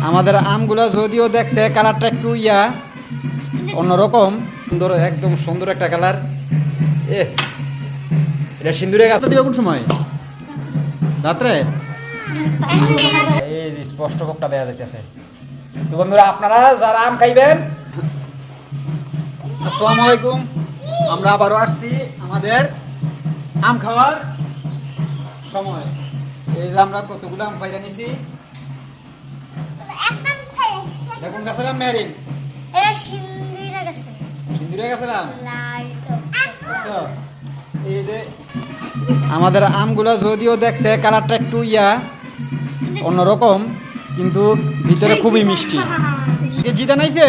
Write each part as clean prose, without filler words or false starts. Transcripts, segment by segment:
আমাদের আমগুলো যদিও দেখতে কালারটা একটু অন্যরকম, সুন্দর, একদম সুন্দর একটা কালার। এটা সিন্দুরে গাছ দিবে কোন সময়? রাত্রে। এই যে স্পষ্ট ভোগটা দেওয়া যাইতেছে। তো বন্ধুরা, আপনারা যারা আম খাইবেন, আসসালামু আলাইকুম। আমরা আবারও আসছি আমাদের আম খাওয়ার সময়। এই যে আমরা কতগুলো আম পাইরা নিছি। কোন গাছের আম মেরিন? সিন্দুরে গাছের আম। এই যে আমাদের আমগুলো যদিও দেখতে কালারটা একটু অন্যরকম, কিন্তু ভিতরে খুবই মিষ্টি। জিদা নাইছে?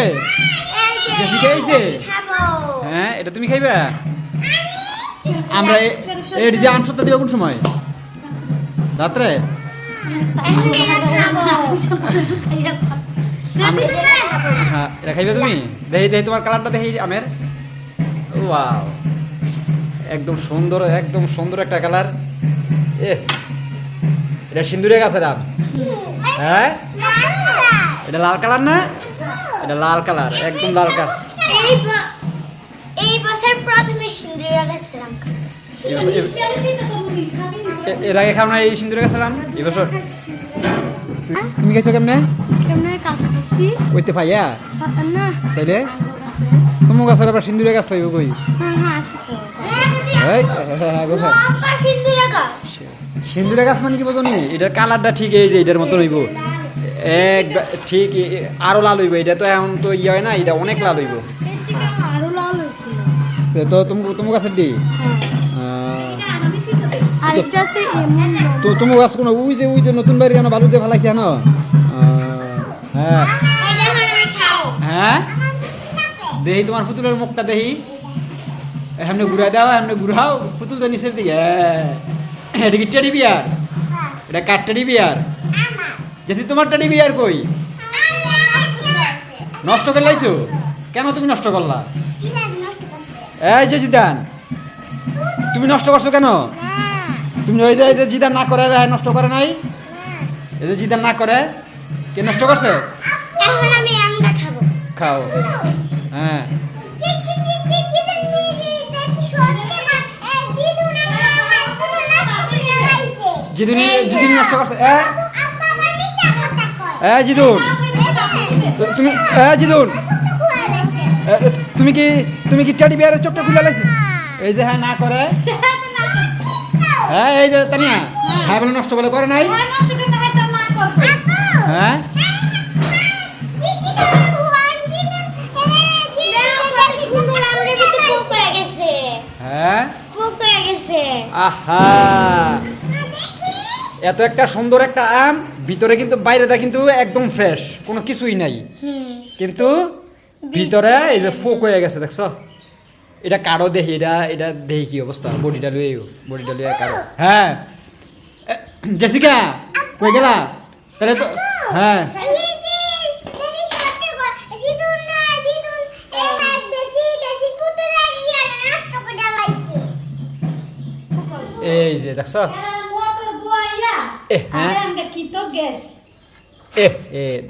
হ্যাঁ, এটা তুমি খাইবা? আমরা এই আম সত্তা দিবা কোন সময়? রাত্রে। হ্যাঁ, এটা খাইবে তুমি? দেখি দেখি তোমার কালারটা দেখি আমের। ওয়াও, একদম সুন্দর, একদম সুন্দর একটা কালার। এটা সিন্দুরে গাছের আম। হ্যাঁ, এটা লাল কালার না? এটা লাল কালার, একদম লাল কালার। এই বছর প্রথমে সিন্দুরে গাছের আম খাইছি। এর আগে খাও না এই সিন্দুরে গাছের আম? এই বছর তুমি খাইছো কেমনে? কেমনে কাঁচা খাইছি? ওইতে পাইয়া না তাইলে তোমার গাছের আবার সিন্দুরে গাছ পাইব কই? হ্যাঁ আছে তো। সিন্দুরে গাছ। সিন্দুরে গাছ মানে কি বোঝো নি? এটার কালারটা ঠিক এই যে এটার মতো হইব, এক ঠিক আরো লাল হইব। এটা তো এখন তো হয় না, এটা অনেক লাল হইব। আরো লাল হইছে তো তোমার গাছের দি আরেকটা আছে এমন। তো তোমার গাছ কোন ওই যে নতুন বাড়ি কেন বালুতে ফেলাইছে না? হ্যাঁ হ্যাঁ, দেখি তোমার পুতুলের মুখটা দেখি। এমনি ঘুরাই দাও, এমনি ঘুরাও পুতুল তো নিচের দিকে। এটা কি টেডি বিয়ার? এটা কার টেডি বিয়ার? জেসি তোমার টেডি বিয়ার কই? নষ্ট করে লাইছো কেন? তুমি নষ্ট করলা? এই যে জিদান, তুমি নষ্ট করছো কেন? তুমি ওই যে জিদান না করে নষ্ট করে নাই? এই যে জিদান না করে কে নষ্ট করছে? এখন আমি আমটা খাবো। খাও। হ্যাঁ, জিদুন নষ্ট করছে। জিদুন, জিদুন তুমি কি টেডি বিয়ারের চোখটা খুলে লাইছো? এই যে হ্যাঁ না করে। হ্যাঁ, এই যে তানিয়া হ্যাঁ বলে নষ্ট বলে করে নাই। হ্যাঁ, হ্যাঁ, আহা, এত একটা সুন্দর একটা আম, ভিতরে কিন্তু বাইরেটা কিন্তু একদম ফ্রেশ, কোনো কিছুই নাই, কিন্তু ভিতরে এই যে ফোক হয়ে গেছে। দেখছো? এটা কারো দেখি, এটা দেখি কি অবস্থা। বডিটা লুয়ে কারো। হ্যাঁ, জেসিকা কই গেলা? তাহলে তো হ্যাঁ, এই যে দেখছো?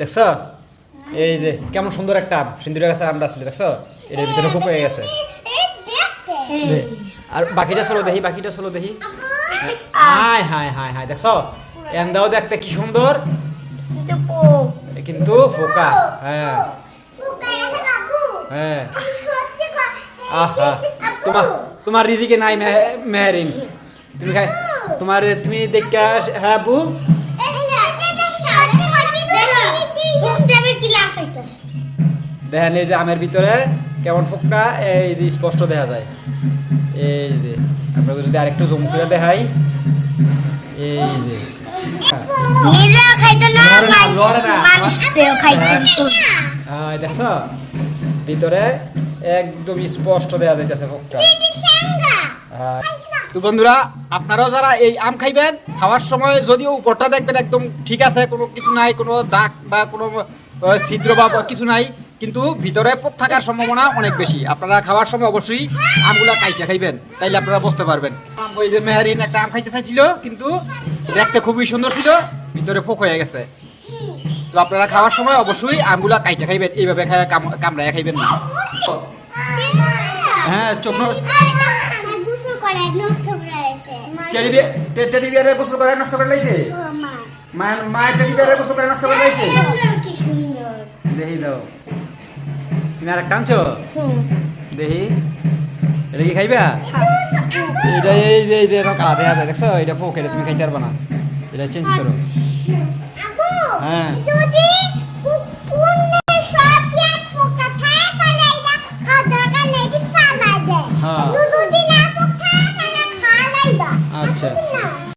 দেখছো? এই যে কেমন সুন্দর একটা আম, সিন্দুরের গাছের আমটা ছিল। দেখছো? এটার ভিতরে খুব হয়ে গেছে। আর বাকিটা চলো দেখি। হাই হাই হাই হাই, দেখছো? এন্দাও দেখতে কি সুন্দর, কিন্তু ফোকা। হ্যাঁ হ্যাঁ, আহা, তোমার রিজিকে নাই মেহেরিন। তুমি দেখা। হ্যাঁ বু, দেখেন এই যে আমের ভিতরে কেমন ফোকটা, এই যে স্পষ্ট দেখা যায়। এই যে আপনাকে যদি আরেকটু জুম করে দেখাই, এই যে দেখছো? ভিতরে একদম স্পষ্ট দেখা যাইতেছে ফোকটা। তো বন্ধুরা, আপনারাও যারা এই আম খাইবেন, খাওয়ার সময় যদিও উপরটা দেখবেন একদম ঠিক আছে, কোনো কিছু নাই, কোনো দাগ বা কোনো ছিদ্র বা কিছু নাই, কিন্তু ভিতরে পোক থাকার সম্ভাবনা অনেক বেশি। আপনারা খাওয়ার সময় অবশ্যই আমগুলা কাইটা খাইবেন, তাইলে আপনারা বুঝতে পারবেন। ওই যে মেহেরিন একটা আম খাইতে চাইছিল, কিন্তু দেখতে খুবই সুন্দর ছিল, ভিতরে পোক হয়ে গেছে। তো আপনারা খাওয়ার সময় অবশ্যই আমগুলা কাইটা খাইবেন, এইভাবে কামড়ায় খাইবেন না। হ্যাঁ চোখ গোসল করে নষ্ট করে দিয়েছে টেডি বিয়ারে গোসল করে নষ্ট করে লাইছে। মায়ের টেডি বিয়ারে গোসল করে নষ্ট করে লাইছে। কি সুন্দর। দেখি দাও তুমি আর একটা আনছো, দেখি এটা কি খাইবা? এটা এই যে কালা দেখা যায় দেখছো, এটা পোক, এটা তুমি খাইতে পারবা না, এটা চেঞ্জ করো। আব্বু হ্যাঁ দুধ